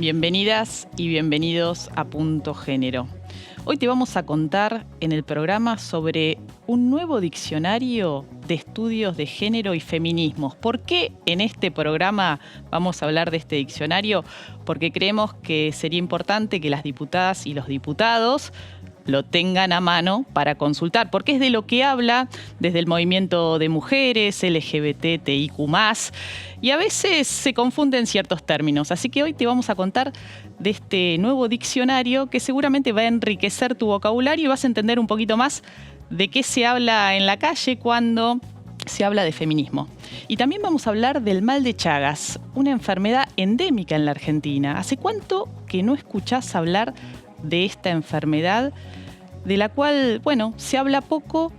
Bienvenidas y bienvenidos a Punto Género. Hoy te vamos a contar en el programa sobre un nuevo diccionario de estudios de género y feminismos. ¿Por qué en este programa vamos a hablar de este diccionario? Porque creemos que sería importante que las diputadas y los diputados lo tengan a mano para consultar, porque es de lo que habla desde el movimiento de mujeres, LGBTIQ+, y a veces se confunden ciertos términos. Así que hoy te vamos a contar de este nuevo diccionario que seguramente va a enriquecer tu vocabulario y vas a entender un poquito más de qué se habla en la calle cuando se habla de feminismo. Y también vamos a hablar del mal de Chagas, una enfermedad endémica en la Argentina. ¿Hace cuánto que no escuchás hablar de esta enfermedad, de la cual, bueno, se habla poco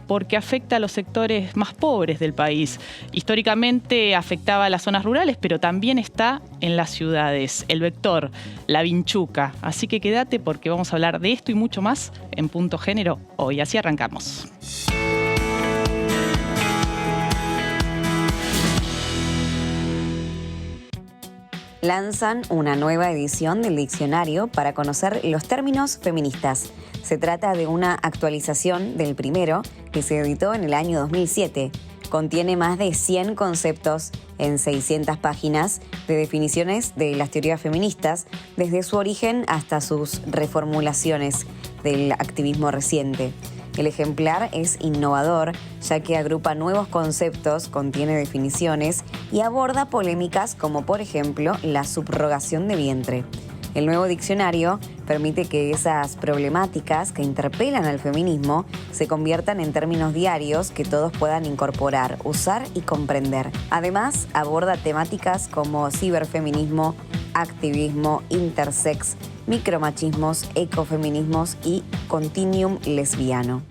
porque afecta a los sectores más pobres del país? Históricamente afectaba a las zonas rurales, pero también está en las ciudades. El vector, la vinchuca. Así que quédate porque vamos a hablar de esto y mucho más en Punto Género hoy. Así arrancamos. Lanzan una nueva edición del diccionario para conocer los términos feministas. Se trata de una actualización del primero, que se editó en el año 2007. Contiene más de 100 conceptos en 600 páginas de definiciones de las teorías feministas, desde su origen hasta sus reformulaciones del activismo reciente. El ejemplar es innovador, ya que agrupa nuevos conceptos, contiene definiciones y aborda polémicas como, por ejemplo, la subrogación de vientre. El nuevo diccionario permite que esas problemáticas que interpelan al feminismo se conviertan en términos diarios que todos puedan incorporar, usar y comprender. Además, aborda temáticas como ciberfeminismo, activismo, intersex, micromachismos, ecofeminismos y continuum lesbiano.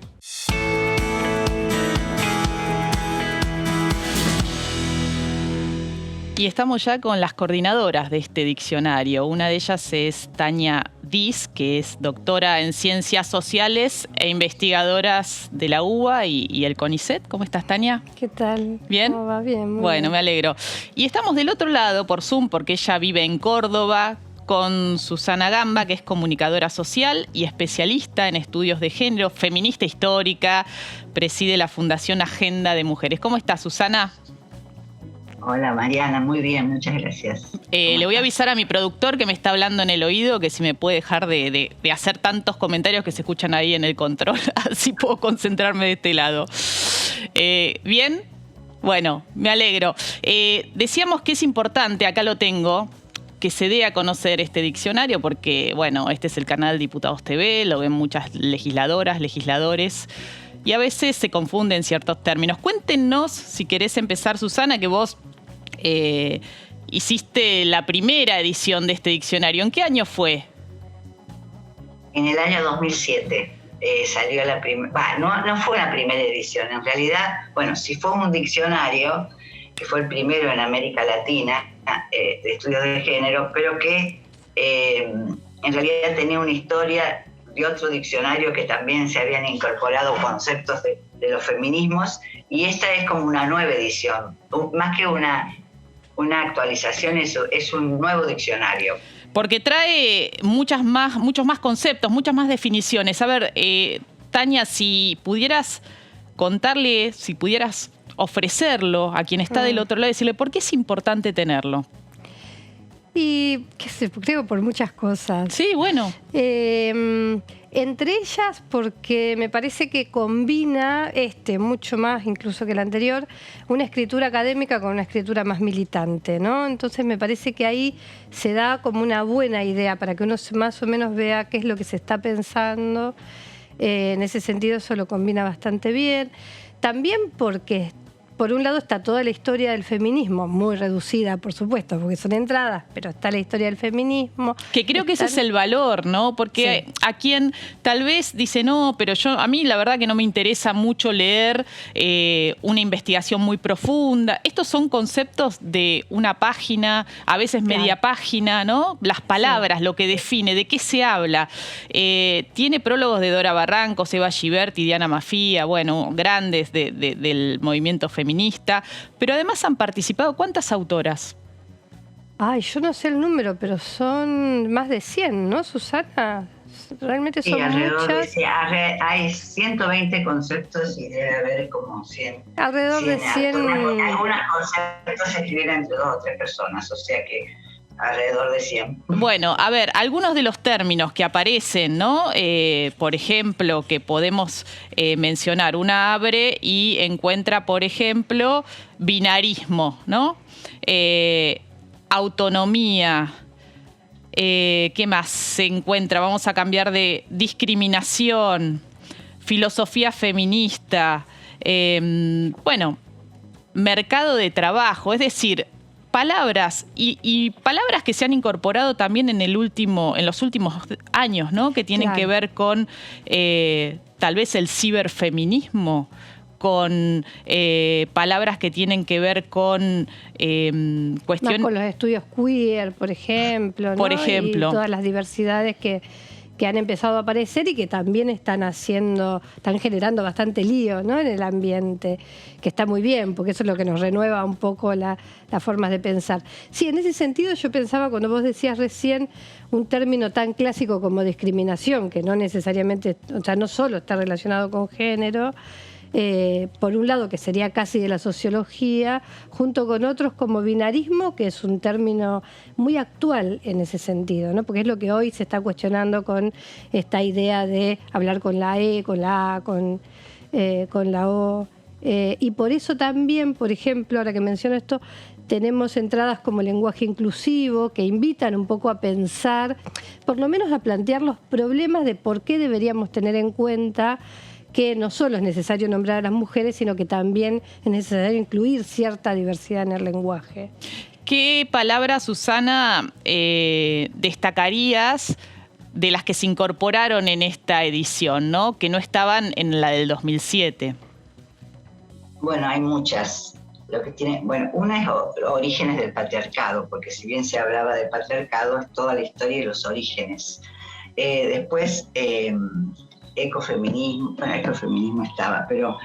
Y estamos ya con las coordinadoras de este diccionario. Una de ellas es Tania Diz, que es doctora en Ciencias Sociales e investigadora de la UBA y el CONICET. ¿Cómo estás, Tania? ¿Qué tal? ¿Bien? ¿Cómo va? Bien, muy bueno, bien. Me alegro. Y estamos del otro lado por Zoom, porque ella vive en Córdoba, con Susana Gamba, que es comunicadora social y especialista en estudios de género, feminista histórica, preside la Fundación Agenda de Mujeres. ¿Cómo estás, Susana? Hola Mariana, muy bien, muchas gracias. Le voy a avisar a mi productor que me está hablando en el oído que si me puede dejar de hacer tantos comentarios que se escuchan ahí en el control, así puedo concentrarme de este lado. ¿Bien? Bueno, me alegro. Decíamos que es importante, acá lo tengo, que se dé a conocer este diccionario porque, bueno, este es el canal Diputados TV, lo ven muchas legisladoras, legisladores, y a veces se confunden ciertos términos. Cuéntenos, si querés empezar, Susana, que vos hiciste la primera edición de este diccionario. ¿En qué año fue? En el año 2007 salió la primera... No fue la primera edición, en realidad, bueno, sí fue un diccionario, que fue el primero en América Latina de estudios de género, pero que en realidad tenía una historia de otro diccionario que también se habían incorporado conceptos de los feminismos, y esta es como una nueva edición, más que una actualización, es un nuevo diccionario. Porque trae muchos más conceptos, muchas más definiciones. A ver, Tania, si pudieras contarle, si pudieras ofrecerlo a quien está del otro lado, decirle por qué es importante tenerlo. Y, qué sé, creo por muchas cosas. Sí, bueno. Entre ellas porque me parece que combina mucho más incluso que el anterior, una escritura académica con una escritura más militante, ¿no? Entonces me parece que ahí se da como una buena idea para que uno más o menos vea qué es lo que se está pensando. En ese sentido eso lo combina bastante bien. También porque por un lado está toda la historia del feminismo, muy reducida, por supuesto, porque son entradas, pero está la historia del feminismo. Que creo que ese es el valor, ¿no? Porque sí, a quien tal vez dice, no, pero a mí la verdad que no me interesa mucho leer una investigación muy profunda. Estos son conceptos de una página, a veces media página, ¿no? Las palabras, lo que define, de qué se habla. Tiene prólogos de Dora Barrancos, Eva Giberti, Diana Mafía, bueno, grandes del movimiento feminista, pero además han participado, ¿cuántas autoras? Ay, yo no sé el número, pero son más de 100, ¿no, Susana? Realmente son muchas. Hay 120 conceptos y debe haber como 100. Alrededor de 100. Algunos conceptos se escriben entre 2 o 3 personas, o sea que alrededor de 100. Bueno, a ver, algunos de los términos que aparecen, ¿no? Por ejemplo, que podemos mencionar, una abre y encuentra, por ejemplo, binarismo, ¿no? Autonomía. ¿Qué más se encuentra? Vamos a cambiar de discriminación, filosofía feminista, bueno, mercado de trabajo, es decir, palabras y palabras que se han incorporado también en los últimos años, ¿no? Que tienen que ver con tal vez el ciberfeminismo, con palabras que tienen que ver con cuestiones... Con los estudios queer, por ejemplo, ¿no? Por ejemplo. Y todas las diversidades que han empezado a aparecer y que también están generando bastante lío, ¿no? En el ambiente, que está muy bien, porque eso es lo que nos renueva un poco las formas de pensar. Sí, en ese sentido yo pensaba, cuando vos decías recién un término tan clásico como discriminación, que no necesariamente, o sea, no solo está relacionado con género, por un lado, que sería casi de la sociología, junto con otros como binarismo, que es un término muy actual en ese sentido, ¿no? Porque es lo que hoy se está cuestionando con esta idea de hablar con la E, con la A, con la O. Y por eso también, por ejemplo, ahora que menciono esto, tenemos entradas como lenguaje inclusivo que invitan un poco a pensar, por lo menos a plantear los problemas de por qué deberíamos tener en cuenta que no solo es necesario nombrar a las mujeres, sino que también es necesario incluir cierta diversidad en el lenguaje. ¿Qué palabras, Susana, destacarías de las que se incorporaron en esta edición, ¿no? Que no estaban en la del 2007? Bueno, hay muchas. Una es orígenes del patriarcado, porque si bien se hablaba del patriarcado, es toda la historia y los orígenes. Después... ecofeminismo estaba, pero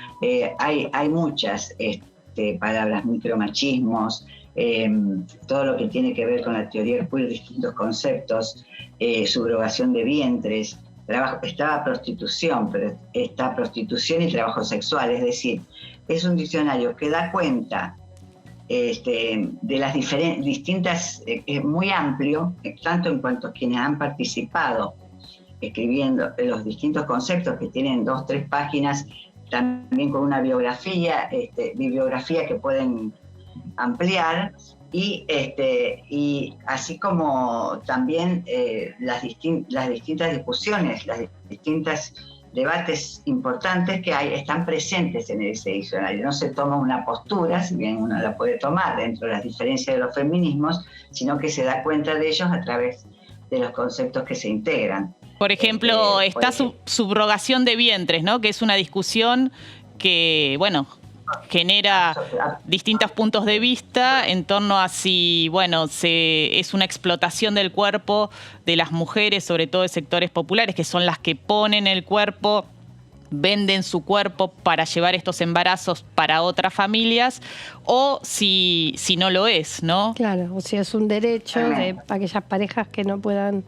hay muchas palabras, micromachismos, todo lo que tiene que ver con la teoría queer, distintos conceptos, subrogación de vientres, estaba prostitución, pero está prostitución y trabajo sexual, es decir, es un diccionario que da cuenta de las distintas, es muy amplio, tanto en cuanto a quienes han participado escribiendo los distintos conceptos, que tienen 2 o 3 páginas, también con una bibliografía que pueden ampliar, y así como también las distintas discusiones, las distintas debates importantes que están presentes en ese diccionario. No se toma una postura, si bien uno la puede tomar dentro de las diferencias de los feminismos, sino que se da cuenta de ellos a través de los conceptos que se integran. Por ejemplo, está subrogación de vientres, ¿no? Que es una discusión que, bueno, genera distintos puntos de vista en torno a si, bueno, es una explotación del cuerpo de las mujeres, sobre todo de sectores populares, que son las que ponen el cuerpo, venden su cuerpo para llevar estos embarazos para otras familias, o si no lo es, ¿no? Claro, o si es un derecho de aquellas parejas que no puedan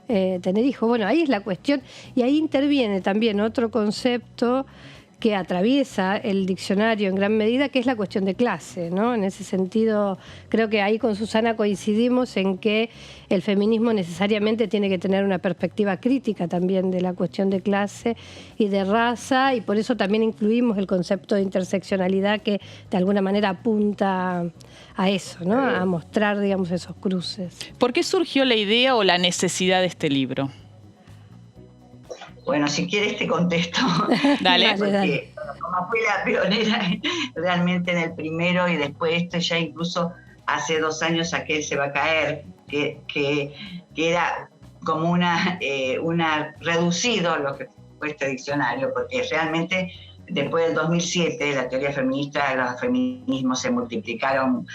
tener hijos. Bueno, ahí es la cuestión, y ahí interviene también otro concepto que atraviesa el diccionario en gran medida, que es la cuestión de clase, ¿no? En ese sentido, creo que ahí con Susana coincidimos en que el feminismo necesariamente tiene que tener una perspectiva crítica también de la cuestión de clase y de raza, y por eso también incluimos el concepto de interseccionalidad, que de alguna manera apunta a eso, ¿no? A mostrar, digamos, esos cruces. ¿Por qué surgió la idea o la necesidad de este libro? Bueno, si quieres te contesto. Dale. Porque como fui la pionera realmente en el primero, y después esto ya incluso hace 2 años Aquel se va a caer, que era como una reducido lo que fue este diccionario, porque realmente después del 2007 la teoría feminista, los feminismos se multiplicaron.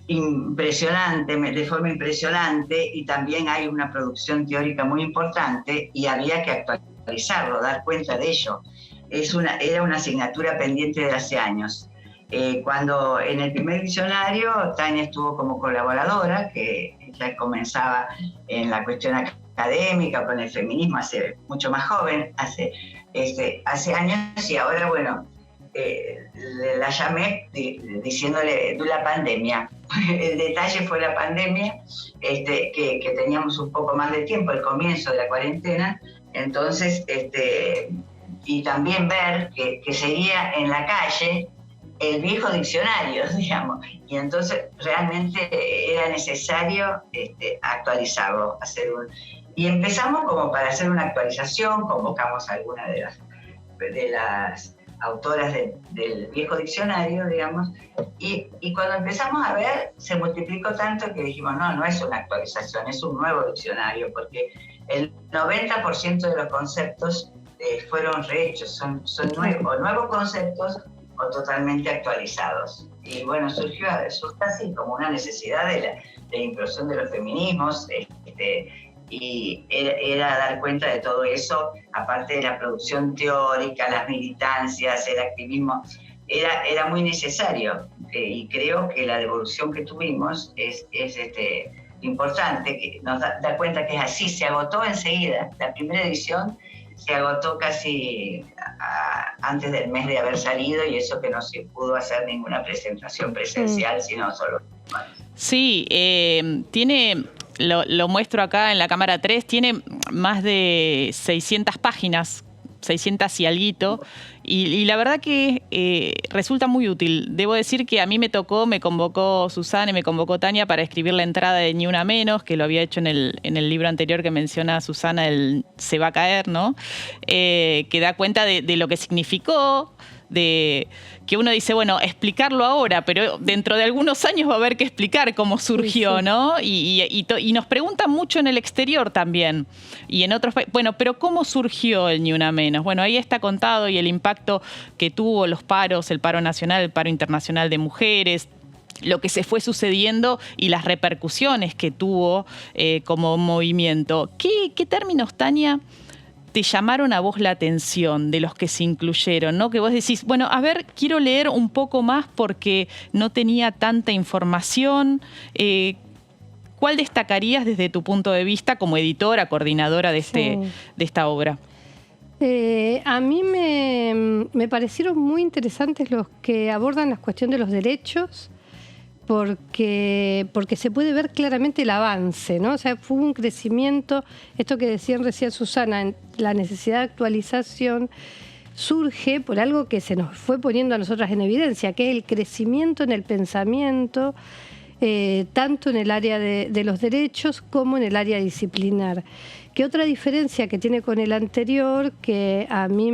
Impresionante, de forma impresionante, y también hay una producción teórica muy importante y había que actualizarlo, dar cuenta de ello. Era una asignatura pendiente de hace años. Cuando en el primer diccionario Tania estuvo como colaboradora, que ella comenzaba en la cuestión académica con el feminismo, mucho más joven, hace años, y ahora, bueno, la llamé diciéndole de la pandemia. El detalle fue la pandemia, que teníamos un poco más de tiempo, el comienzo de la cuarentena, entonces, y también ver que seguía en la calle el viejo diccionario, digamos, y entonces realmente era necesario actualizarlo, y empezamos como para hacer una actualización, convocamos a algunas de las autoras del viejo diccionario, digamos, y cuando empezamos a ver, se multiplicó tanto que dijimos, no es una actualización, es un nuevo diccionario, porque el 90% de los conceptos fueron rehechos, son nuevos conceptos o totalmente actualizados. Y bueno, surgió así como una necesidad de la inclusión de los feminismos, y era dar cuenta de todo eso, aparte de la producción teórica, las militancias, el activismo, era muy necesario, y creo que la devolución que tuvimos es importante, que nos da cuenta que es así, se agotó enseguida. La primera edición se agotó casi antes del mes de haber salido, y eso que no se pudo hacer ninguna presentación presencial, sino solo. Sí, tiene, lo muestro acá en la cámara 3, tiene más de 600 páginas, 600 y alguito, y la verdad que resulta muy útil. Debo decir que a mí me convocó Susana y me convocó Tania para escribir la entrada de Ni Una Menos, que lo había hecho en el libro anterior que menciona Susana, el Se va a caer, ¿no? Que da cuenta de lo que significó, de que uno dice, bueno, explicarlo ahora, pero dentro de algunos años va a haber que explicar cómo surgió, ¿no? Y nos preguntan mucho en el exterior también, y en otros países, bueno, pero ¿cómo surgió el Ni Una Menos? Bueno, ahí está contado, y el impacto que tuvo los paros, el paro nacional, el paro internacional de mujeres, lo que se fue sucediendo y las repercusiones que tuvo como movimiento. ¿Qué términos, Tania, te llamaron a vos la atención de los que se incluyeron, ¿no? Que vos decís, bueno, a ver, quiero leer un poco más porque no tenía tanta información. ¿Cuál destacarías desde tu punto de vista como editora, coordinadora de esta obra? A mí me parecieron muy interesantes los que abordan la cuestión de los derechos, porque se puede ver claramente el avance, ¿no? O sea, fue un crecimiento, esto que decían recién Susana, la necesidad de actualización surge por algo que se nos fue poniendo a nosotras en evidencia, que es el crecimiento en el pensamiento, tanto en el área de los derechos como en el área disciplinar. ¿Qué otra diferencia que tiene con el anterior, que a mí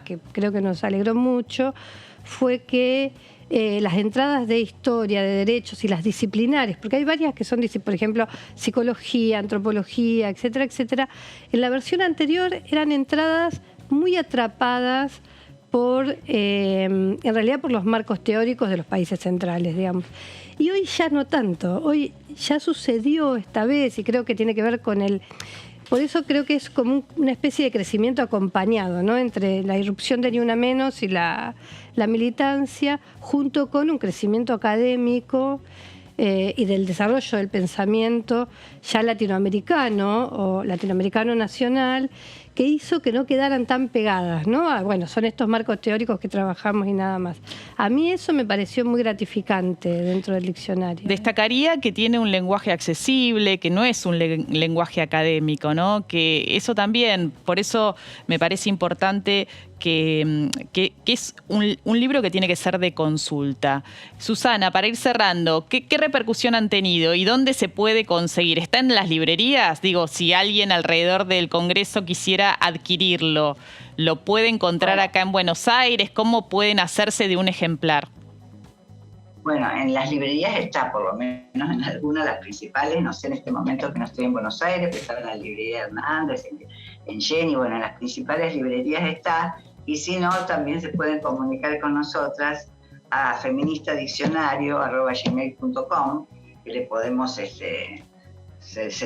que creo que nos alegró mucho, fue que las entradas de historia, de derechos y las disciplinares, porque hay varias que son, por ejemplo, psicología, antropología, etcétera, etcétera. En la versión anterior eran entradas muy atrapadas en realidad por los marcos teóricos de los países centrales, digamos. Y hoy ya no tanto, hoy ya sucedió esta vez, y creo que tiene que ver con por eso creo que es como una especie de crecimiento acompañado, ¿no? Entre la irrupción de Ni Una Menos y la militancia, junto con un crecimiento académico y del desarrollo del pensamiento ya latinoamericano o latinoamericano nacional, que hizo que no quedaran tan pegadas, ¿no? Bueno, son estos marcos teóricos que trabajamos y nada más. A mí eso me pareció muy gratificante dentro del diccionario. Destacaría que tiene un lenguaje accesible, que no es un lenguaje académico, ¿no? Que eso también, por eso me parece importante que es un libro que tiene que ser de consulta. Susana, para ir cerrando, ¿qué repercusión han tenido y dónde se puede conseguir? ¿Está en las librerías? Digo, si alguien alrededor del Congreso quisiera adquirirlo, ¿lo puede encontrar acá en Buenos Aires? ¿Cómo pueden hacerse de un ejemplar? Bueno, en las librerías está, por lo menos en algunas de las principales, no sé en este momento que no estoy en Buenos Aires, pero estaba en la librería Hernández, en Jenny, bueno, en las principales librerías está, y si no, también se pueden comunicar con nosotras a feministadiccionario@gmail.com, que le podemos, se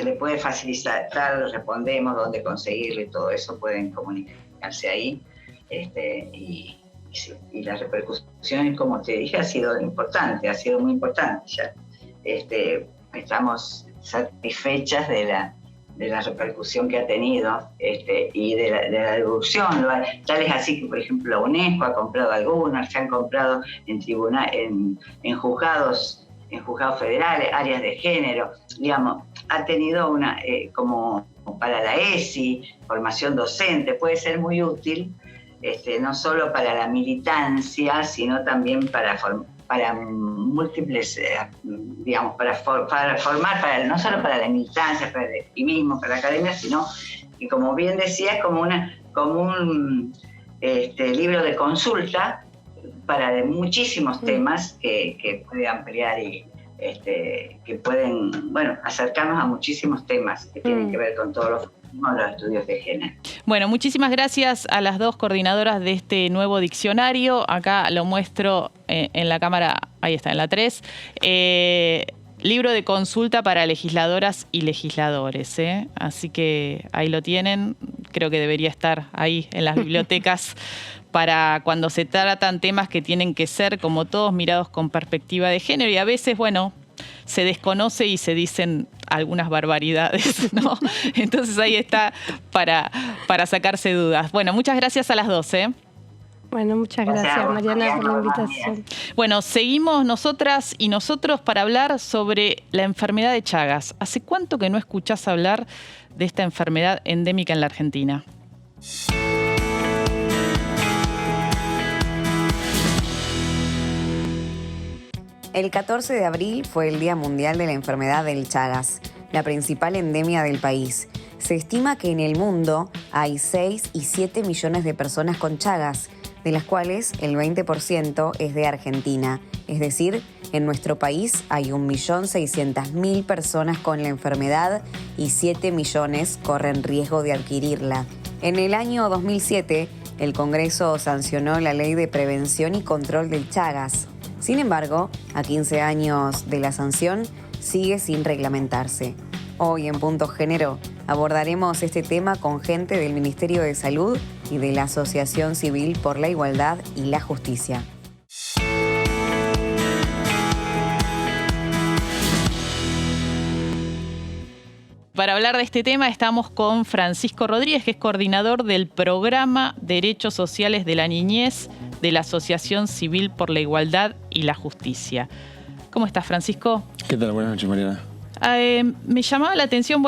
le puede facilitar, respondemos dónde conseguirlo y todo eso, pueden comunicarse ahí, y y la repercusión, como te dije, ha sido muy importante ya. Estamos satisfechas de la repercusión que ha tenido y de la devolución. Tal es así que, por ejemplo, la UNESCO ha comprado algunas, se han comprado en juzgados federales, áreas de género, digamos, ha tenido como para la ESI, formación docente, puede ser muy útil, no solo para la militancia, sino también para múltiples, digamos, para formar, no solo para la militancia, para el activismo, para la academia, sino que, como bien decías, como un libro de consulta para muchísimos temas que puede ampliar y que pueden, acercarnos a muchísimos temas que tienen que ver con todos los estudios de género. Bueno, muchísimas gracias a las dos coordinadoras de este nuevo diccionario. Acá lo muestro en la cámara, ahí está, en la 3. Libro de consulta para legisladoras y legisladores, ¿eh? Así que ahí lo tienen. Creo que debería estar ahí en las bibliotecas para cuando se tratan temas que tienen que ser, como todos, mirados con perspectiva de género. Y a veces, se desconoce y se dicen algunas barbaridades, ¿no? Entonces ahí está para sacarse dudas. Bueno, muchas gracias a las dos, ¿eh? Bueno, muchas gracias, Mariana, por la invitación. Bueno, seguimos nosotras y nosotros para hablar sobre la enfermedad de Chagas. ¿Hace cuánto que no escuchás hablar de esta enfermedad endémica en la Argentina? El 14 de abril fue el Día Mundial de la Enfermedad del Chagas, la principal endemia del país. Se estima que en el mundo hay 6 y 7 millones de personas con Chagas, de las cuales el 20% es de Argentina. Es decir, en nuestro país hay 1.600.000 personas con la enfermedad y 7 millones corren riesgo de adquirirla. En el año 2007, el Congreso sancionó la Ley de Prevención y Control del Chagas. Sin embargo, a 15 años de la sanción, sigue sin reglamentarse. Hoy en Punto Género abordaremos este tema con gente del Ministerio de Salud y de la Asociación Civil por la Igualdad y la Justicia. Para hablar de este tema estamos con Francisco Rodríguez, que es coordinador del programa Derechos Sociales de la Niñez de la Asociación Civil por la Igualdad y la Justicia. ¿Cómo estás, Francisco? ¿Qué tal? Buenas noches, Mariana. Me llamaba la atención,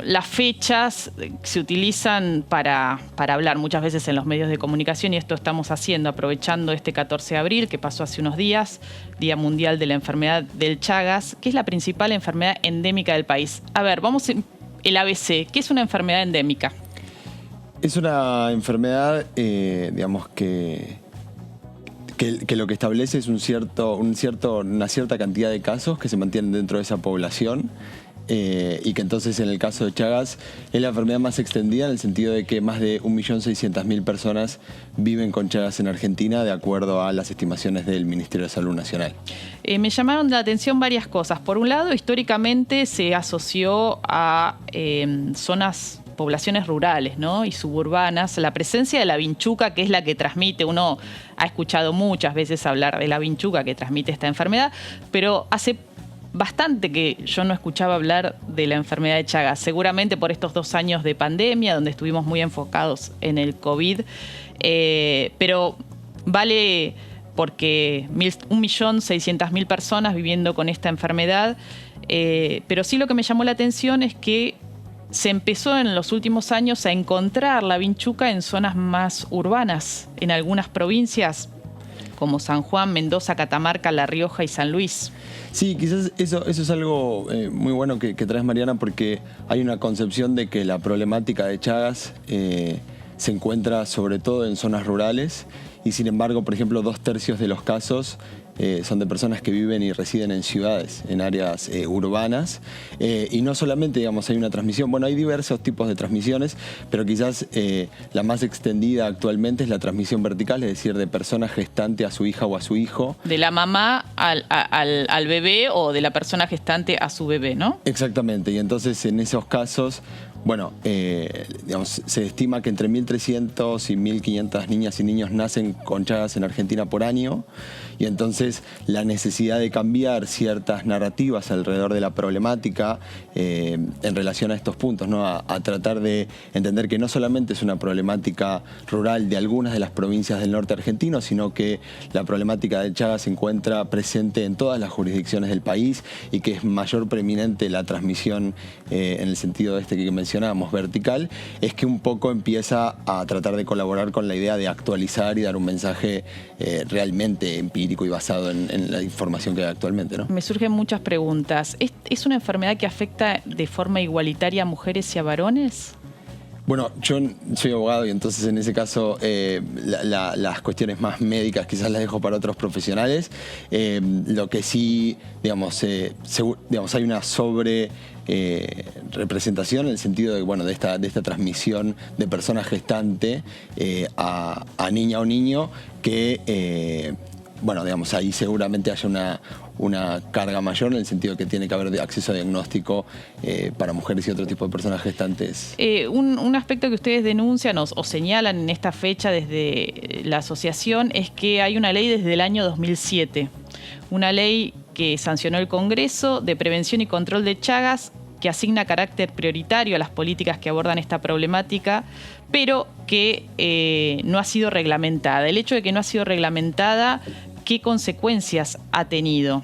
las fechas se utilizan para hablar muchas veces en los medios de comunicación, y esto estamos haciendo, aprovechando este 14 de abril, que pasó hace unos días, Día Mundial de la Enfermedad del Chagas, que es la principal enfermedad endémica del país. A ver, vamos el ABC. ¿Qué es una enfermedad endémica? Es una enfermedad, que lo que establece es una cierta cantidad de casos que se mantienen dentro de esa población, y que entonces en el caso de Chagas es la enfermedad más extendida, en el sentido de que más de 1.600.000 personas viven con Chagas en Argentina, de acuerdo a las estimaciones del Ministerio de Salud Nacional. Me llamaron la atención varias cosas. Por un lado, históricamente se asoció a poblaciones rurales, ¿no? Y suburbanas, la presencia de la vinchuca, que es la que transmite, uno ha escuchado muchas veces hablar de la vinchuca que transmite esta enfermedad, pero hace bastante que yo no escuchaba hablar de la enfermedad de Chagas, seguramente por estos 2 años de pandemia, donde estuvimos muy enfocados en el COVID, pero vale porque 1.600.000 personas viviendo con esta enfermedad, pero sí lo que me llamó la atención es que se empezó en los últimos años a encontrar la vinchuca en zonas más urbanas, en algunas provincias como San Juan, Mendoza, Catamarca, La Rioja y San Luis. Sí, quizás eso es algo muy bueno que traes, Mariana, porque hay una concepción de que la problemática de Chagas se encuentra sobre todo en zonas rurales, y sin embargo, por ejemplo, 2/3 de los casos son de personas que viven y residen en ciudades, en áreas urbanas, y no solamente, hay una transmisión, hay diversos tipos de transmisiones, pero quizás la más extendida actualmente es la transmisión vertical, es decir, de persona gestante a su hija o a su hijo. De la mamá al bebé, o de la persona gestante a su bebé, ¿no? Exactamente, y entonces en esos casos bueno, digamos, se estima que entre 1.300 y 1.500 niñas y niños nacen con Chagas en Argentina por año, y entonces la necesidad de cambiar ciertas narrativas alrededor de la problemática en relación a estos puntos, ¿no? A tratar de entender que no solamente es una problemática rural de algunas de las provincias del norte argentino, sino que la problemática de Chagas se encuentra presente en todas las jurisdicciones del país y que es mayor preeminente la transmisión en el sentido este que mencionábamos, vertical, es que un poco empieza a tratar de colaborar con la idea de actualizar y dar un mensaje realmente empírico y basado en la información que hay actualmente, ¿no? Me surgen muchas preguntas. ¿Es una enfermedad que afecta de forma igualitaria a mujeres y a varones? Bueno, yo soy abogado y entonces en ese caso las cuestiones más médicas quizás las dejo para otros profesionales. Lo que sí, digamos, hay una representación en el sentido de, bueno, de esta transmisión de persona gestante a niña o niño que, bueno, digamos, ahí seguramente haya una carga mayor en el sentido que tiene que haber acceso a diagnóstico para mujeres y otro tipo de personas gestantes. Un aspecto que ustedes denuncian o señalan en esta fecha desde la asociación es que hay una ley desde el año 2007, una ley que sancionó el Congreso de Prevención y Control de Chagas, que asigna carácter prioritario a las políticas que abordan esta problemática, pero que no ha sido reglamentada. El hecho de que no ha sido reglamentada, ¿qué consecuencias ha tenido?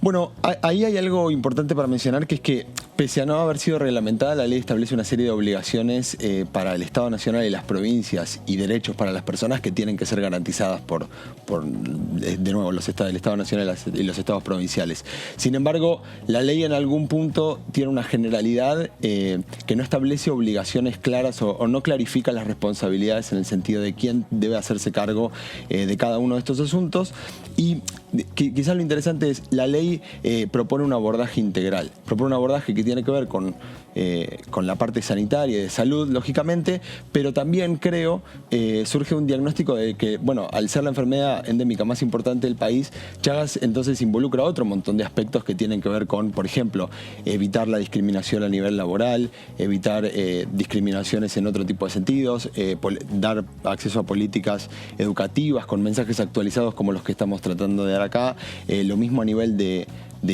Bueno, ahí hay algo importante para mencionar, que es que pese a no haber sido reglamentada, la ley establece una serie de obligaciones para el Estado Nacional y las provincias y derechos para las personas que tienen que ser garantizadas por de nuevo, el Estado Nacional y los estados provinciales. Sin embargo, la ley en algún punto tiene una generalidad que no establece obligaciones claras o no clarifica las responsabilidades en el sentido de quién debe hacerse cargo de cada uno de estos asuntos. Y quizás lo interesante es, la ley propone un abordaje integral, propone un abordaje que tiene que ver con la parte sanitaria y de salud, lógicamente, pero también creo surge un diagnóstico de que, bueno, al ser la enfermedad endémica más importante del país, Chagas entonces involucra otro montón de aspectos que tienen que ver con, por ejemplo, evitar la discriminación a nivel laboral, evitar discriminaciones en otro tipo de sentidos, dar acceso a políticas educativas con mensajes actualizados como los que estamos tratando de dar acá, lo mismo a nivel de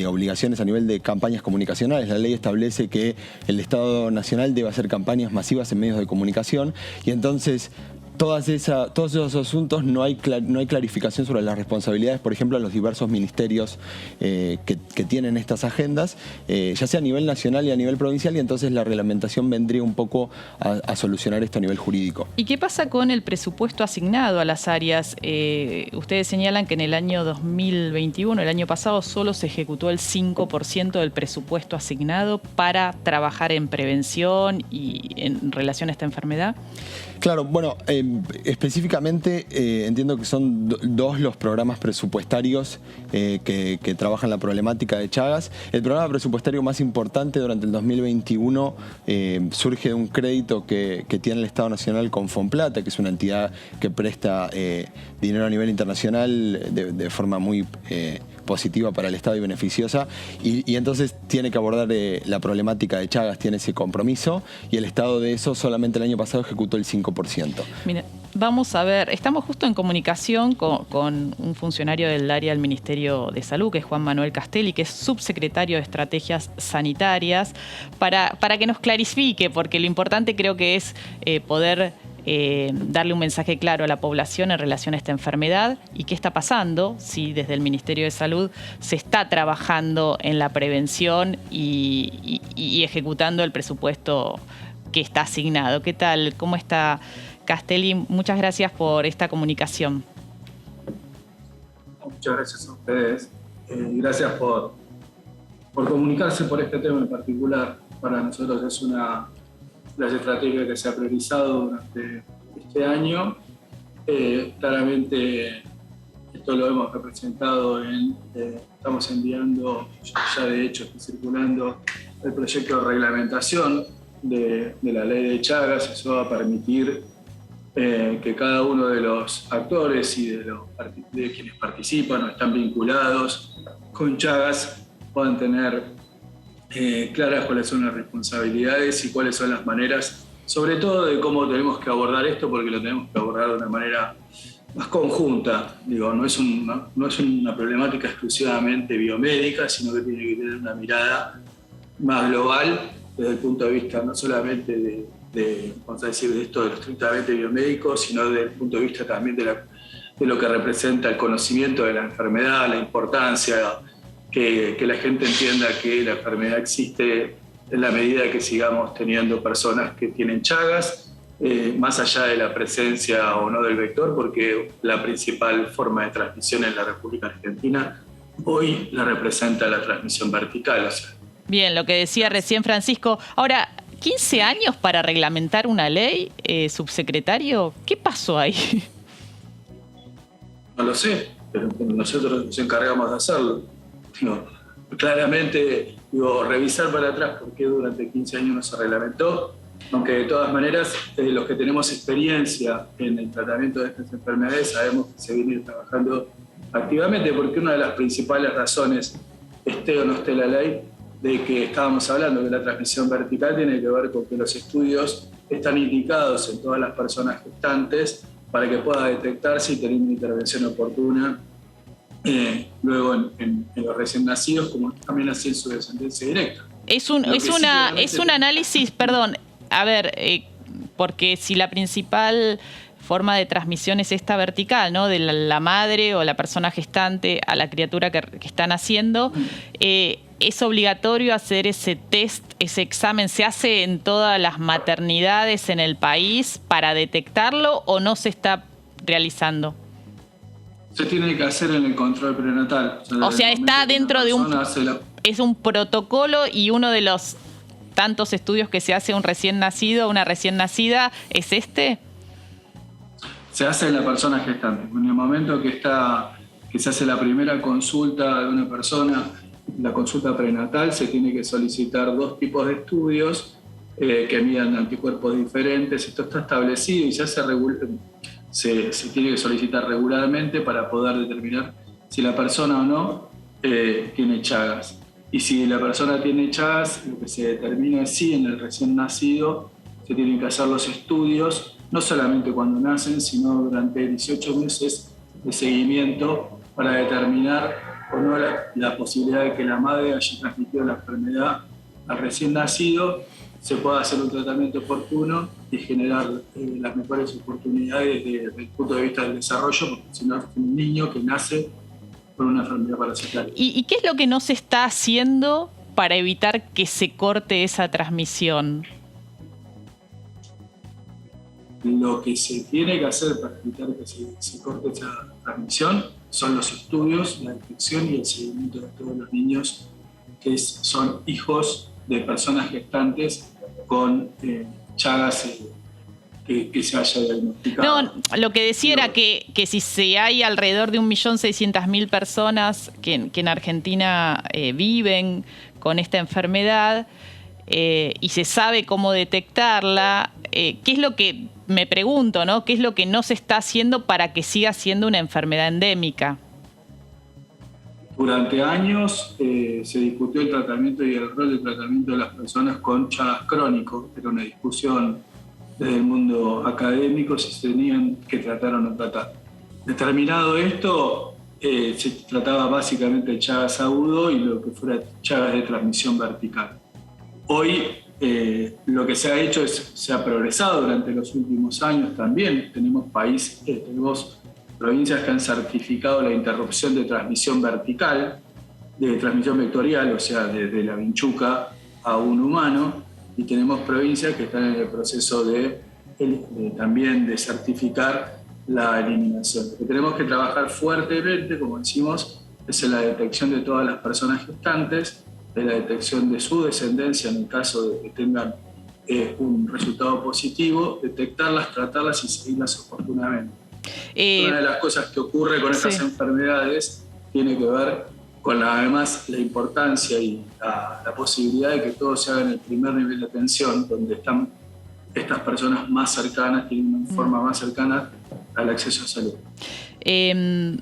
obligaciones a nivel de campañas comunicacionales. La ley establece que el Estado Nacional debe hacer campañas masivas en medios de comunicación y entonces todos esos asuntos no hay clarificación sobre las responsabilidades, por ejemplo, de los diversos ministerios que tienen estas agendas, ya sea a nivel nacional y a nivel provincial, y entonces la reglamentación vendría un poco a solucionar esto a nivel jurídico. ¿Y qué pasa con el presupuesto asignado a las áreas? Ustedes señalan que en el año 2021, el año pasado, solo se ejecutó el 5% del presupuesto asignado para trabajar en prevención y en relación a esta enfermedad. Claro, bueno, específicamente entiendo que son dos los programas presupuestarios que trabajan la problemática de Chagas. El programa presupuestario más importante durante el 2021 surge de un crédito que tiene el Estado Nacional con Fonplata, que es una entidad que presta dinero a nivel internacional de forma muy positiva para el Estado y beneficiosa, y entonces tiene que abordar la problemática de Chagas, tiene ese compromiso, y el Estado de eso solamente el año pasado ejecutó el 5%. Mira, vamos a ver, estamos justo en comunicación con un funcionario del área del Ministerio de Salud, que es Juan Manuel Castelli, que es subsecretario de Estrategias Sanitarias, para que nos clarifique, porque lo importante creo que es poder darle un mensaje claro a la población en relación a esta enfermedad y qué está pasando, si desde el Ministerio de Salud se está trabajando en la prevención y ejecutando el presupuesto que está asignado. ¿Qué tal? ¿Cómo está, Castelli? Muchas gracias por esta comunicación. Muchas gracias a ustedes. Gracias por comunicarse por este tema en particular. Para nosotros es una de las estrategias que se ha priorizado durante este año. Claramente esto lo hemos representado estamos enviando, ya de hecho está circulando el proyecto de reglamentación de la ley de Chagas. Eso va a permitir que cada uno de los actores y de quienes participan o están vinculados con Chagas puedan tener claras cuáles son las responsabilidades y cuáles son las maneras, sobre todo de cómo tenemos que abordar esto, porque lo tenemos que abordar de una manera más conjunta. Digo, no es una problemática exclusivamente biomédica, sino que tiene que tener una mirada más global desde el punto de vista no solamente vamos a decir, de esto de lo estrictamente biomédico, sino desde el punto de vista también de lo que representa el conocimiento de la enfermedad, la importancia, que la gente entienda que la enfermedad existe en la medida que sigamos teniendo personas que tienen Chagas, más allá de la presencia o no del vector, porque la principal forma de transmisión en la República Argentina hoy la representa la transmisión vertical. O sea, bien, lo que decía recién Francisco. Ahora, 15 años para reglamentar una ley, subsecretario, ¿qué pasó ahí? No lo sé, pero nosotros nos encargamos de hacerlo. Claramente, revisar para atrás por qué durante 15 años no se reglamentó, aunque de todas maneras los que tenemos experiencia en el tratamiento de estas enfermedades sabemos que se viene trabajando activamente, porque una de las principales razones, esté o no esté la ley, de que estábamos hablando de la transmisión vertical tiene que ver con que los estudios están indicados en todas las personas gestantes para que pueda detectarse y tener una intervención oportuna luego en los recién nacidos, como también así en su descendencia directa. Es un análisis, perdón, a ver, porque si la principal forma de transmisión es esta vertical, ¿no? De la madre o la persona gestante a la criatura que están haciendo, ¿es obligatorio hacer ese test, ese examen? ¿Se hace en todas las maternidades en el país para detectarlo o no se está realizando? Se tiene que hacer en el control prenatal. O sea, está dentro de es un protocolo, y uno de los tantos estudios que se hace a un recién nacido, una recién nacida, ¿es este? Se hace en la persona gestante. En el momento que se hace la primera consulta de una persona, la consulta prenatal, se tiene que solicitar 2 tipos de estudios que midan anticuerpos diferentes. Esto está establecido y se tiene que solicitar regularmente para poder determinar si la persona o no tiene Chagas. Y si la persona tiene Chagas, lo que se determina es si en el recién nacido se tienen que hacer los estudios, no solamente cuando nacen, sino durante 18 meses de seguimiento para determinar o no la posibilidad de que la madre haya transmitido la enfermedad al recién nacido, se pueda hacer un tratamiento oportuno y generar las mejores oportunidades desde el punto de vista del desarrollo, porque si no es un niño que nace con una enfermedad parasitaria. ¿Y qué es lo que no se está haciendo para evitar que se corte esa transmisión? Lo que se tiene que hacer para evitar que se corte esa transmisión son los estudios, la detección y el seguimiento de todos los niños que son hijos de personas gestantes con Chagas que se haya diagnosticado. No, lo que decía era que si hay alrededor de 1.600.000 personas que en Argentina viven con esta enfermedad y se sabe cómo detectarla, ¿qué es lo que, me pregunto, ¿no? ¿Qué es lo que no se está haciendo para que siga siendo una enfermedad endémica? Durante años se discutió el tratamiento y el rol del tratamiento de las personas con Chagas crónico. Era una discusión desde el mundo académico si se tenían que tratar o no tratar. Determinado esto, se trataba básicamente de Chagas agudo y lo que fuera Chagas de transmisión vertical. Hoy lo que se ha hecho se ha progresado durante los últimos años también. Tenemos provincias que han certificado la interrupción de transmisión vertical, de transmisión vectorial, o sea, desde la vinchuca a un humano, y tenemos provincias que están en el proceso también de certificar la eliminación. Lo que tenemos que trabajar fuertemente, como decimos, es en la detección de todas las personas gestantes, de la detección de su descendencia en el caso de que tengan un resultado positivo, detectarlas, tratarlas y seguirlas oportunamente. Una de las cosas que ocurre con estas enfermedades tiene que ver con además la importancia y la posibilidad de que todo se haga en el primer nivel de atención, donde están estas personas más cercanas, tienen una forma más cercana al acceso a salud.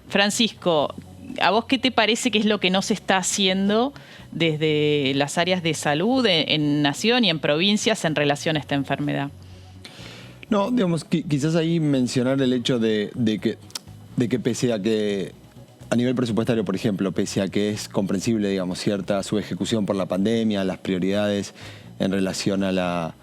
Francisco, ¿A vos qué te parece que es lo que no se está haciendo desde las áreas de salud en nación y en provincias en relación a esta enfermedad? No, digamos, quizás ahí mencionar el hecho de que pese a que a nivel presupuestario, por ejemplo, pese a que es comprensible, digamos, cierta subejecución por la pandemia, las prioridades en relación a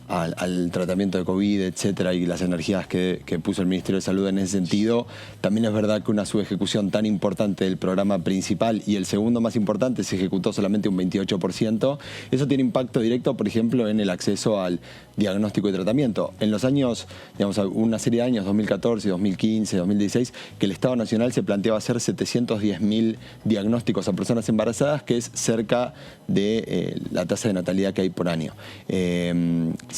al tratamiento de COVID, etcétera, y las energías que puso el Ministerio de Salud en ese sentido, también es verdad que una subejecución tan importante del programa principal y el segundo más importante se ejecutó solamente un 28%. Eso tiene impacto directo, por ejemplo, en el acceso al diagnóstico y tratamiento. En los años, digamos, una serie de años, 2014, 2015, 2016, que el Estado Nacional se planteaba hacer 710.000 diagnósticos a personas embarazadas, que es cerca de la tasa de natalidad que hay por año.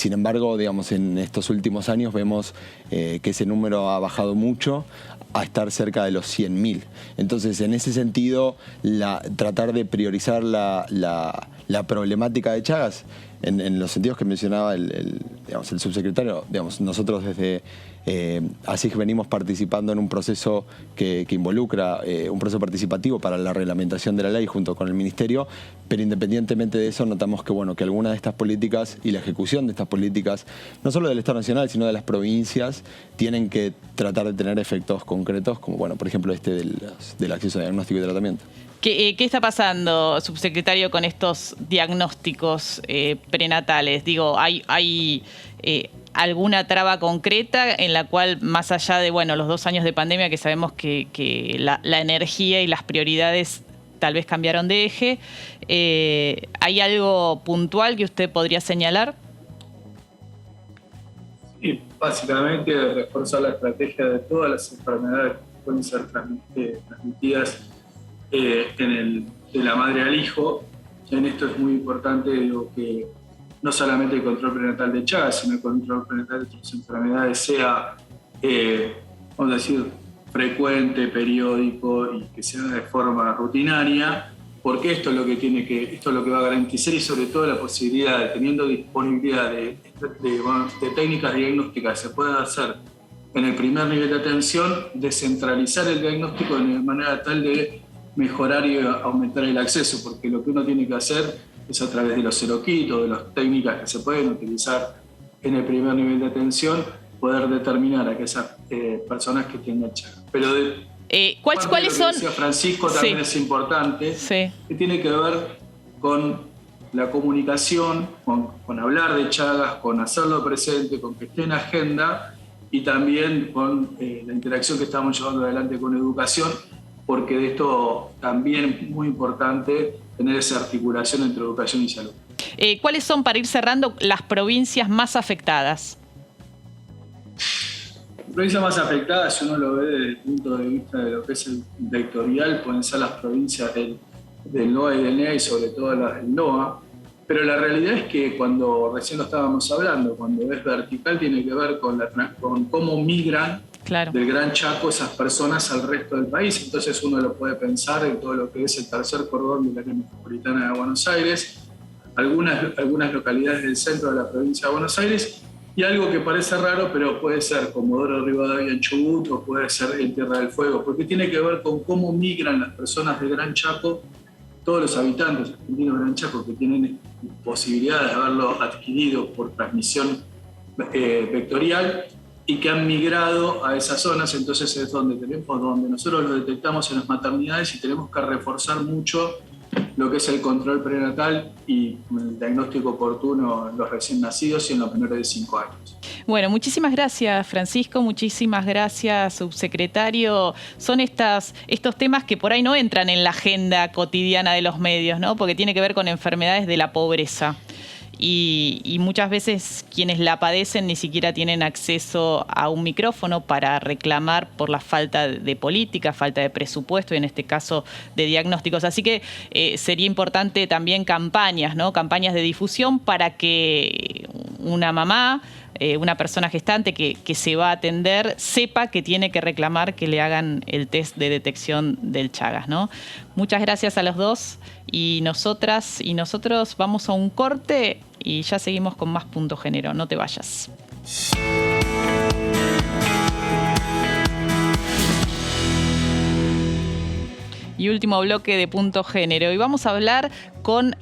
Sin embargo, digamos, en estos últimos años vemos que ese número ha bajado mucho a estar cerca de los 100.000. Entonces, en ese sentido, tratar de priorizar la problemática de Chagas, en los sentidos que mencionaba el subsecretario, digamos, nosotros desde ASIG venimos participando en un proceso que involucra un proceso participativo para la reglamentación de la ley junto con el Ministerio, pero independientemente de eso notamos que, bueno, que algunas de estas políticas y la ejecución de estas políticas, no solo del Estado Nacional, sino de las provincias, tienen que tratar de tener efectos concretos, como, bueno, por ejemplo, del acceso a diagnóstico y tratamiento. ¿Qué está pasando, subsecretario, con estos diagnósticos prenatales? Digo, ¿hay alguna traba concreta en la cual, más allá de los 2 años de pandemia, que sabemos que la energía y las prioridades tal vez cambiaron de eje, ¿hay algo puntual que usted podría señalar? Sí, básicamente reforzar la estrategia de todas las enfermedades que pueden ser transmitidas de la madre al hijo. En esto es muy importante, que no solamente el control prenatal de Chagas, sino el control prenatal de otras enfermedades sea, vamos a decir, frecuente, periódico y que sea de forma rutinaria, porque esto es lo que va a garantizar, y sobre todo la posibilidad, teniendo disponibilidad de técnicas diagnósticas que se puedan hacer en el primer nivel de atención, descentralizar el diagnóstico de manera tal de mejorar y aumentar el acceso, porque lo que uno tiene que hacer es, a través de los seroquitos, de las técnicas que se pueden utilizar en el primer nivel de atención, poder determinar a aquellas personas que tienen Chagas. Pero ¿cuáles son? Decía Francisco también es importante, que tiene que ver con la comunicación, con hablar de Chagas, con hacerlo presente, con que esté en agenda, y también con la interacción que estamos llevando adelante con educación, porque de esto también es muy importante tener esa articulación entre educación y salud. ¿Cuáles son, para ir cerrando, las provincias más afectadas? Las provincias más afectadas, si uno lo ve desde el punto de vista de lo que es el vectorial, pueden ser las provincias del NOA y del NEA, y sobre todo las del NOA. Pero la realidad es que, cuando recién lo estábamos hablando, cuando es vertical, tiene que ver con cómo migran del Gran Chaco esas personas al resto del país. Entonces uno lo puede pensar en todo lo que es el tercer cordón de la área metropolitana de Buenos Aires, algunas localidades del centro de la provincia de Buenos Aires, y algo que parece raro, pero puede ser Comodoro Rivadavia en Chubut, o puede ser en Tierra del Fuego, porque tiene que ver con cómo migran las personas del Gran Chaco, todos los habitantes argentinos del Gran Chaco que tienen posibilidad de haberlo adquirido por transmisión vectorial y que han migrado a esas zonas. Entonces es donde nosotros lo detectamos en las maternidades, y tenemos que reforzar mucho lo que es el control prenatal y el diagnóstico oportuno en los recién nacidos y en los menores de 5 años. Bueno, muchísimas gracias, Francisco, muchísimas gracias, subsecretario. Son estos temas que por ahí no entran en la agenda cotidiana de los medios, ¿no? Porque tiene que ver con enfermedades de la pobreza. Y muchas veces quienes la padecen ni siquiera tienen acceso a un micrófono para reclamar por la falta de política, falta de presupuesto, y en este caso de diagnósticos. Así que sería importante también campañas, ¿no? Campañas de difusión para que una mamá, una persona gestante que se va a atender, sepa que tiene que reclamar que le hagan el test de detección del Chagas, ¿no? Muchas gracias a los dos, y nosotras y nosotros vamos a un corte y ya seguimos con más Punto Género. No te vayas. y último bloque de Punto Género. Y vamos a hablar con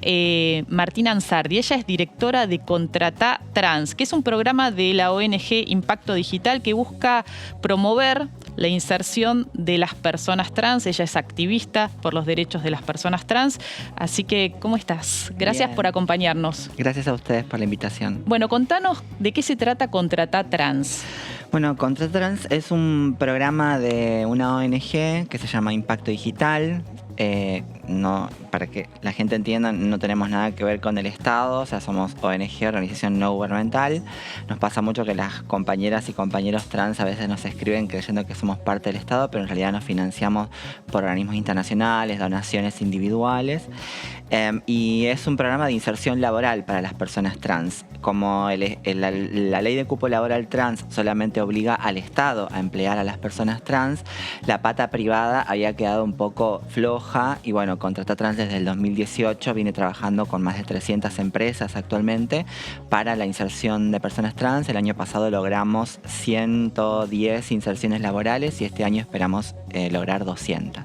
Martina Ansardi. Ella es directora de Contratá Trans, que es un programa de la ONG Impacto Digital que busca promover la inserción de las personas trans. Ella es activista por los derechos de las personas trans. Así que, ¿cómo estás? Gracias Bien. por acompañarnos. Gracias a ustedes por la invitación. Bueno, contanos de qué se trata Contratá Trans. Bueno, Contratá Trans es un programa de una ONG que se llama Impacto Digital. No, para que la gente entienda, no tenemos nada que ver con el Estado, o sea, somos ONG, organización no gubernamental. Nos pasa mucho que las compañeras y compañeros trans a veces nos escriben creyendo que somos parte del Estado, pero en realidad nos financiamos por organismos internacionales, donaciones individuales. Y es un programa de inserción laboral para las personas trans. Como la ley de cupo laboral trans solamente obliga al Estado a emplear a las personas trans, la pata privada había quedado un poco floja y bueno, Contratá Trans desde el 2018 viene trabajando con más de 300 empresas actualmente para la inserción de personas trans. El año pasado logramos 110 inserciones laborales y este año esperamos lograr 200.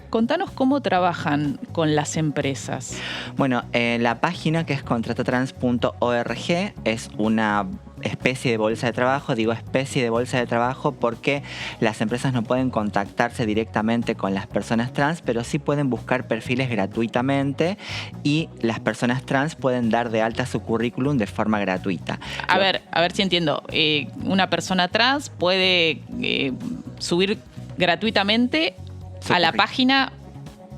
Contanos cómo trabajan con las empresas. Bueno, la página que es contratatrans.org es una especie de bolsa de trabajo. Digo especie de bolsa de trabajo porque las empresas no pueden contactarse directamente con las personas trans, pero sí pueden buscar perfiles gratuitamente y las personas trans pueden dar de alta su currículum de forma gratuita. A ver si entiendo. Una persona trans puede subir gratuitamente a la página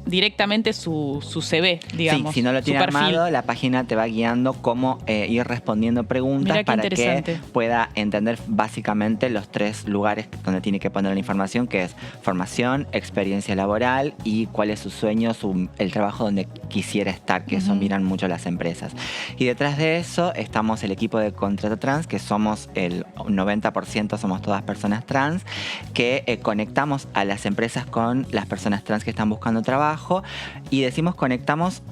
directamente su CV, digamos. Sí, si no lo tiene su perfil. armado, la página te va guiando cómo ir respondiendo preguntas para que pueda entender básicamente los 3 lugares donde tiene que poner la información, que es formación, experiencia laboral y cuál es su sueño, el trabajo donde quisiera estar, que eso miran mucho las empresas. Y detrás de eso estamos el equipo de Contratá Trans, que somos el 90% somos todas personas trans, que conectamos a las empresas con las personas trans que están buscando trabajo. Y decimos conectamos,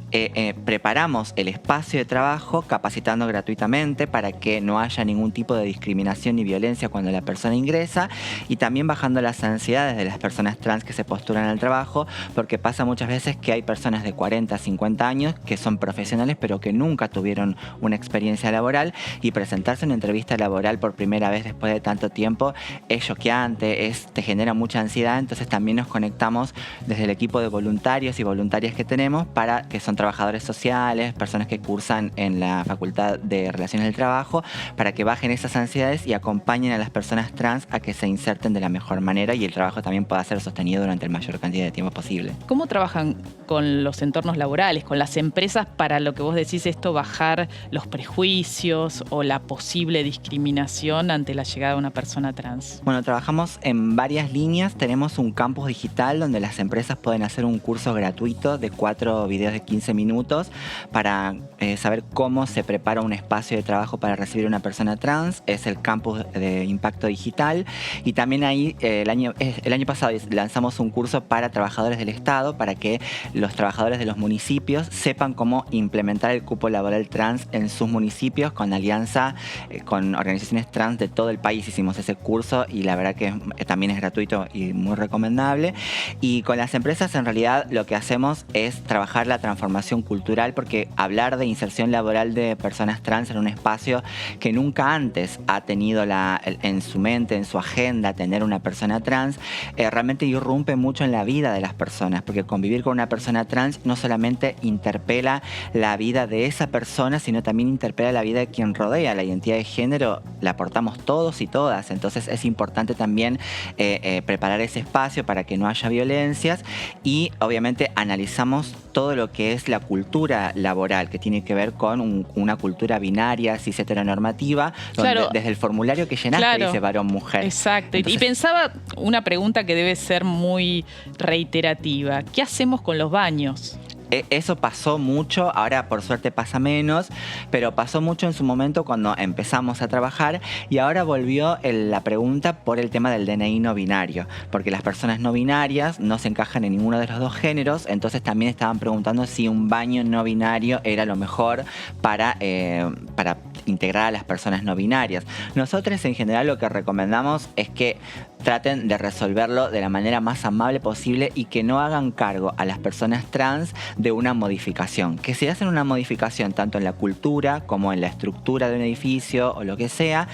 preparamos el espacio de trabajo capacitando gratuitamente para que no haya ningún tipo de discriminación ni violencia cuando la persona ingresa y también bajando las ansiedades de las personas trans que se postulan al trabajo, porque pasa muchas veces que hay personas de 40, 50 años que son profesionales pero que nunca tuvieron una experiencia laboral y presentarse en una entrevista laboral por primera vez después de tanto tiempo es choqueante, te genera mucha ansiedad. Entonces también nos conectamos desde el equipo de voluntarios y voluntarias que tenemos, que son trabajadores sociales, personas que cursan en la Facultad de Relaciones del Trabajo, para que bajen esas ansiedades y acompañen a las personas trans a que se inserten de la mejor manera y el trabajo también pueda ser sostenido durante la mayor cantidad de tiempo posible. ¿Cómo trabajan con los entornos laborales, con las empresas para lo que vos decís esto, bajar los prejuicios o la posible discriminación ante la llegada de una persona trans? Bueno, trabajamos en varias líneas. Tenemos un campus digital donde las empresas pueden hacer un curso gratuito de 4 videos de 15 minutos para saber cómo se prepara un espacio de trabajo para recibir una persona trans. Es el campus de Impacto Digital. Y también ahí el año pasado lanzamos un curso para trabajadores del Estado para que los trabajadores de los municipios sepan cómo implementar el cupo laboral trans en sus municipios con alianza con organizaciones trans de todo el país. Hicimos ese curso y la verdad que también es gratuito y muy recomendable. Y con las empresas en realidad lo que hacemos es trabajar la transformación cultural, porque hablar de inserción laboral de personas trans en un espacio que nunca antes ha tenido en su mente, en su agenda, tener una persona trans, realmente irrumpe mucho en la vida de las personas, porque convivir con una persona trans no solamente interpela la vida de esa persona, sino también interpela la vida de quien rodea. La identidad de género la aportamos todos y todas, entonces es importante también preparar ese espacio para que no haya violencias y obviamente analizamos todo lo que es la cultura laboral, que tiene que ver con una cultura binaria, cis heteronormativa, claro, donde desde el formulario que llenaste claro, dice varón-mujer. Exacto. Entonces, y pensaba una pregunta que debe ser muy reiterativa. ¿Qué hacemos con los baños? Eso pasó mucho, ahora por suerte pasa menos, pero pasó mucho en su momento cuando empezamos a trabajar y ahora volvió la pregunta por el tema del DNI no binario, porque las personas no binarias no se encajan en ninguno de los dos géneros, entonces también estaban preguntando si un baño no binario era lo mejor para integrar a las personas no binarias. Nosotros en general lo que recomendamos es que traten de resolverlo de la manera más amable posible y que no hagan cargo a las personas trans de una modificación. Que si hacen una modificación tanto en la cultura como en la estructura de un edificio o lo que sea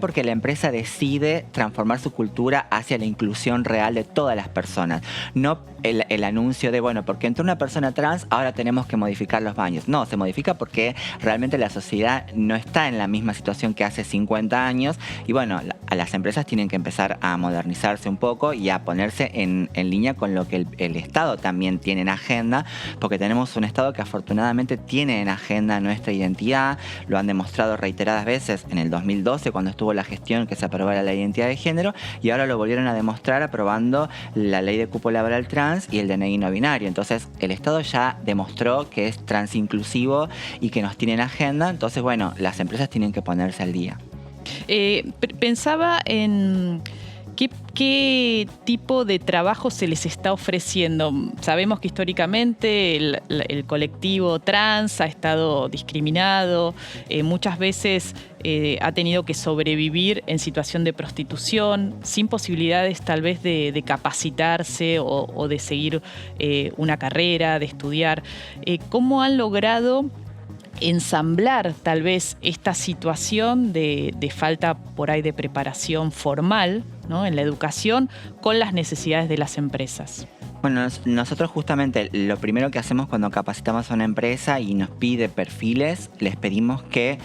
porque la empresa decide transformar su cultura hacia la inclusión real de todas las personas. No el anuncio de, bueno, porque entró una persona trans, ahora tenemos que modificar los baños. No, se modifica porque realmente la sociedad no está en la misma situación que hace 50 años y bueno, a las empresas tienen que empezar a modernizarse un poco y a ponerse en línea con lo que el Estado también tiene en agenda, porque tenemos un Estado que afortunadamente tiene en agenda nuestra identidad, lo han demostrado reiteradas veces en el 2012 cuando estuvo la gestión que se aprobara la identidad de género y ahora lo volvieron a demostrar aprobando la ley de cupo laboral trans y el DNI no binario. Entonces el Estado ya demostró que es transinclusivo y que nos tiene en agenda, entonces bueno, las empresas tienen que ponerse al día. Pensaba en qué tipo de trabajo se les está ofreciendo. Sabemos que históricamente el colectivo trans ha estado discriminado, muchas veces ha tenido que sobrevivir en situación de prostitución, sin posibilidades tal vez de capacitarse o de seguir una carrera, de estudiar. ¿Cómo han logrado ensamblar tal vez esta situación de falta por ahí de preparación formal, ¿no?, en la educación con las necesidades de las empresas? Bueno, nosotros justamente lo primero que hacemos cuando capacitamos a una empresa y nos pide perfiles, les pedimos que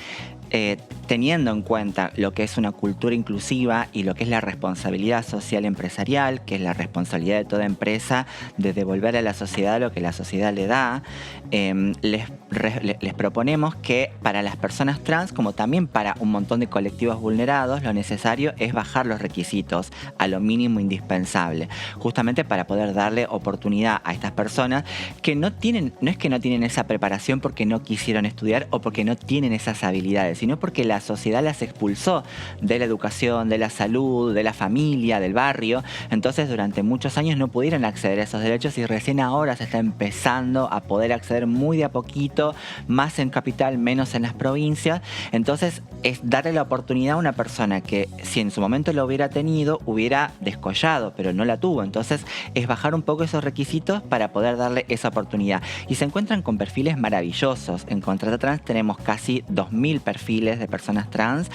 teniendo en cuenta lo que es una cultura inclusiva y lo que es la responsabilidad social empresarial, que es la responsabilidad de toda empresa de devolver a la sociedad lo que la sociedad le da, les proponemos que para las personas trans, como también para un montón de colectivos vulnerados, lo necesario es bajar los requisitos a lo mínimo indispensable, justamente para poder darle oportunidad a estas personas que no es que no tienen esa preparación porque no quisieron estudiar o porque no tienen esas habilidades, sino porque la sociedad las expulsó de la educación, de la salud, de la familia, del barrio. Entonces durante muchos años no pudieron acceder a esos derechos y recién ahora se está empezando a poder acceder muy de a poquito, más en capital, menos en las provincias. Entonces es darle la oportunidad a una persona que si en su momento lo hubiera tenido, hubiera descollado, pero no la tuvo. Entonces es bajar un poco esos requisitos para poder darle esa oportunidad. Y se encuentran con perfiles maravillosos. En Contrata Trans tenemos casi 2.000 perfiles de personas trans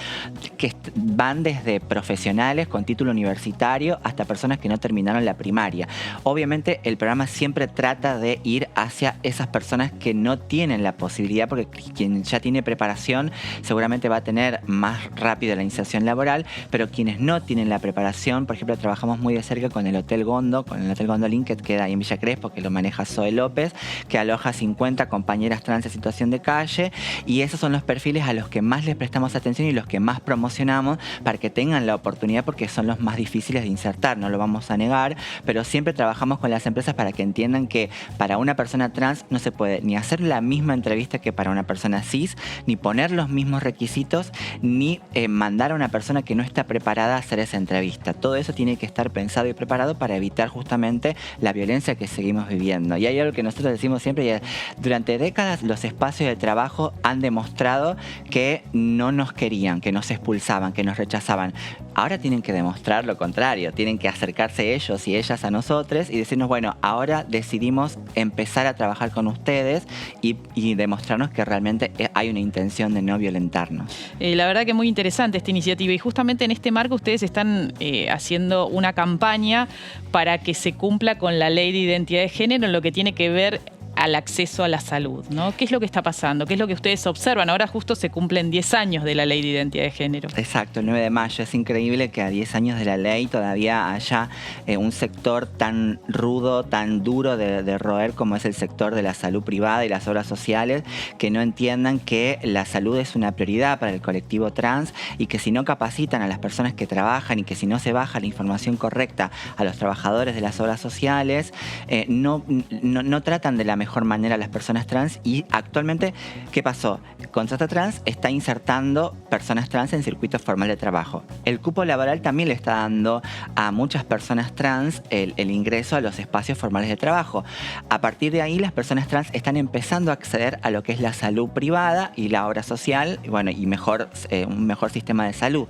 que van desde profesionales con título universitario hasta personas que no terminaron la primaria. Obviamente el programa siempre trata de ir hacia esas personas que no tienen la posibilidad, porque quien ya tiene preparación seguramente va a tener más rápido la inserción laboral, pero quienes no tienen la preparación, por ejemplo, trabajamos muy de cerca con el Hotel Gondo, con el Hotel Gondolin, que queda ahí en Villa Crespo, que lo maneja Zoe López, que aloja 50 compañeras trans en situación de calle, y esos son los perfiles a los que más les prestamos atención y los que más promocionamos para que tengan la oportunidad, porque son los más difíciles de insertar, no lo vamos a negar, pero siempre trabajamos con las empresas para que entiendan que para una persona trans no se puede ni hacer la misma entrevista que para una persona cis, ni poner los mismos requisitos, ni mandar a una persona que no está preparada a hacer esa entrevista. Todo eso tiene que estar pensado y preparado para evitar justamente la violencia que seguimos viviendo. Y hay algo que nosotros decimos siempre, y es, durante décadas los espacios de trabajo han demostrado que no nos querían, que nos expulsaban, que nos rechazaban. Ahora tienen que demostrar lo contrario, tienen que acercarse ellos y ellas a nosotros y decirnos, bueno, ahora decidimos empezar a trabajar con ustedes y demostrarnos que realmente hay una intención de no violentarnos. La verdad que muy interesante esta iniciativa, y justamente en este marco ustedes están haciendo una campaña para que se cumpla con la ley de identidad de género en lo que tiene que ver al acceso a la salud, ¿no? ¿Qué es lo que está pasando? ¿Qué es lo que ustedes observan? Ahora justo se cumplen 10 años de la ley de identidad de género. Exacto, el 9 de mayo. Es increíble que a 10 años de la ley todavía haya un sector tan rudo, tan duro de roer como es el sector de la salud privada y las obras sociales, que no entiendan que la salud es una prioridad para el colectivo trans y que si no capacitan a las personas que trabajan y que si no se baja la información correcta a los trabajadores de las obras sociales, no tratan de la mejor manera a las personas trans. Y actualmente, ¿qué pasó? Contrata Trans está insertando personas trans en circuitos formal de trabajo. El cupo laboral también le está dando a muchas personas trans el ingreso a los espacios formales de trabajo. A partir de ahí, las personas trans están empezando a acceder a lo que es la salud privada y la obra social, y bueno, y un mejor sistema de salud.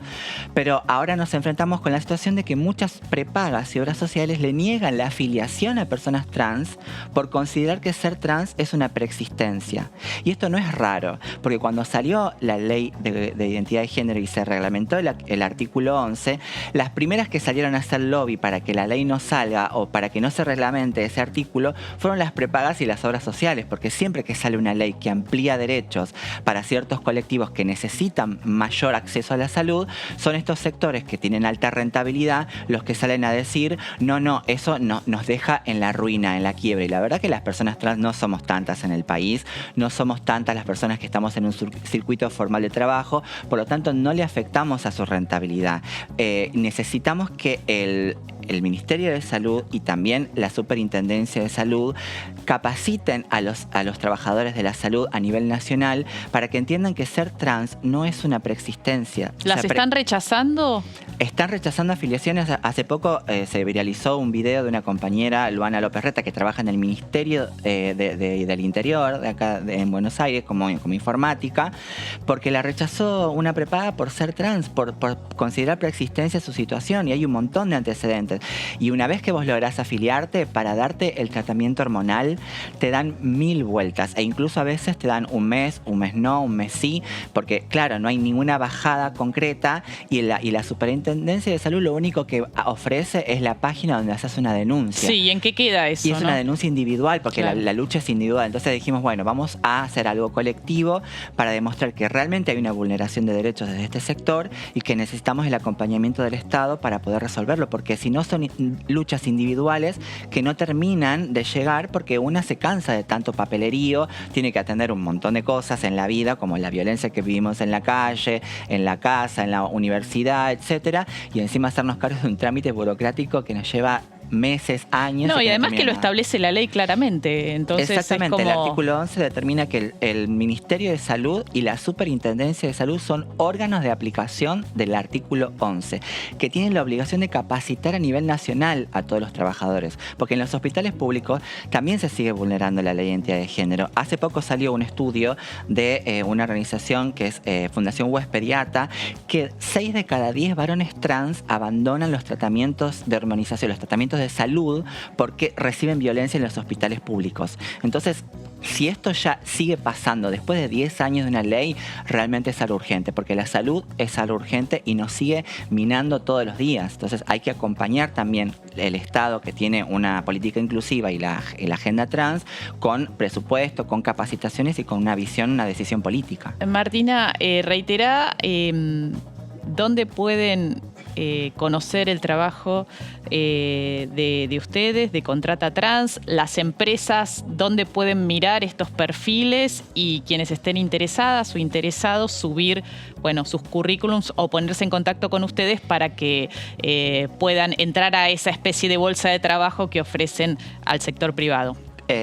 Pero ahora nos enfrentamos con la situación de que muchas prepagas y obras sociales le niegan la afiliación a personas trans por considerar que ser trans es una preexistencia. Y esto no es raro, porque cuando salió la ley de identidad de género y se reglamentó el artículo 11, las primeras que salieron a hacer lobby para que la ley no salga o para que no se reglamente ese artículo fueron las prepagas y las obras sociales, porque siempre que sale una ley que amplía derechos para ciertos colectivos que necesitan mayor acceso a la salud, son estos sectores que tienen alta rentabilidad los que salen a decir no, eso nos deja en la ruina, en la quiebra. Y la verdad que las personas trans no somos tantas en el país, no somos tantas las personas que estamos en un circuito formal de trabajo, por lo tanto no le afectamos a su rentabilidad. Necesitamos que el Ministerio de Salud y también la Superintendencia de Salud capaciten a los trabajadores de la salud a nivel nacional para que entiendan que ser trans no es una preexistencia. ¿Las están rechazando? Están rechazando afiliaciones. Hace poco se viralizó un video de una compañera, Luana López Reta, que trabaja en el Ministerio del Interior, de acá en Buenos Aires, como informática, porque la rechazó una prepaga por ser trans, por considerar preexistencia su situación, y hay un montón de antecedentes. Y una vez que vos lográs afiliarte, para darte el tratamiento hormonal, te dan 1000 vueltas, e incluso a veces te dan un mes no, un mes sí, porque claro, no hay ninguna bajada concreta, y la Superintendencia de Salud lo único que ofrece es la página donde haces una denuncia. Sí, ¿y en qué queda eso? Y es una denuncia individual, porque claro, la lucha es individual. Entonces dijimos, bueno, vamos a hacer algo colectivo para demostrar que realmente hay una vulneración de derechos desde este sector y que necesitamos el acompañamiento del Estado para poder resolverlo, porque si no son luchas individuales que no terminan de llegar, porque una se cansa de tanto papelerío, tiene que atender un montón de cosas en la vida, como la violencia que vivimos en la calle, en la casa, en la universidad, etcétera, y encima hacernos cargo de un trámite burocrático que nos lleva meses, años. No, y además que lo establece la ley claramente. Entonces exactamente, es como... el artículo 11 determina que el Ministerio de Salud y la Superintendencia de Salud son órganos de aplicación del artículo 11, que tienen la obligación de capacitar a nivel nacional a todos los trabajadores, porque en los hospitales públicos también se sigue vulnerando la ley de identidad de género. Hace poco salió un estudio de una organización que es Fundación Huespediata, que 6 de cada 10 varones trans abandonan los tratamientos de hormonización, los tratamientos de salud, porque reciben violencia en los hospitales públicos. Entonces, si esto ya sigue pasando después de 10 años de una ley, realmente es algo urgente, porque la salud es algo urgente y nos sigue minando todos los días. Entonces hay que acompañar también el Estado, que tiene una política inclusiva, y la agenda trans, con presupuesto, con capacitaciones y con una visión, una decisión política. Martina, reitera dónde pueden conocer el trabajo de ustedes, de Contrata Trans, las empresas, dónde pueden mirar estos perfiles, y quienes estén interesadas o interesados subir, bueno, sus currículums o ponerse en contacto con ustedes para que puedan entrar a esa especie de bolsa de trabajo que ofrecen al sector privado.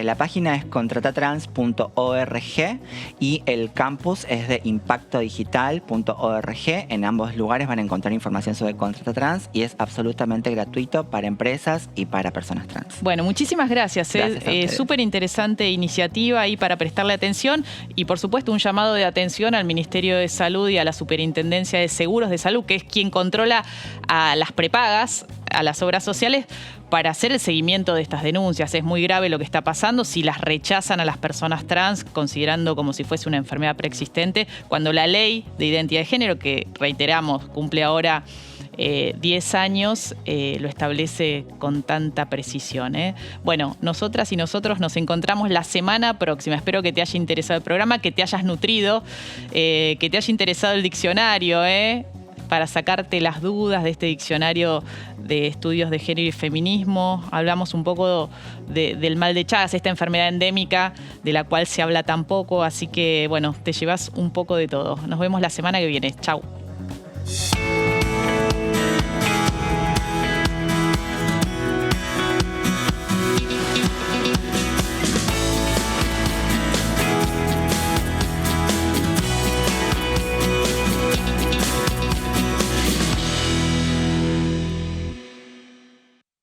La página es contratatrans.org y el campus es de impactodigital.org. En ambos lugares van a encontrar información sobre Contrata Trans y es absolutamente gratuito para empresas y para personas trans. Bueno, muchísimas gracias. Gracias súper interesante iniciativa ahí para prestarle atención, y por supuesto un llamado de atención al Ministerio de Salud y a la Superintendencia de Seguros de Salud, que es quien controla a las prepagas, a las obras sociales, para hacer el seguimiento de estas denuncias. Es muy grave lo que está pasando si las rechazan a las personas trans, considerando como si fuese una enfermedad preexistente, cuando la ley de identidad de género, que reiteramos, cumple ahora 10 años, lo establece con tanta precisión. Bueno, nosotras y nosotros nos encontramos la semana próxima. Espero que te haya interesado el programa, que te hayas nutrido, que te haya interesado el diccionario, para sacarte las dudas de este diccionario de estudios de género y feminismo. Hablamos un poco del mal de Chagas, esta enfermedad endémica de la cual se habla tan poco, así que bueno, te llevas un poco de todo. Nos vemos la semana que viene. Chau.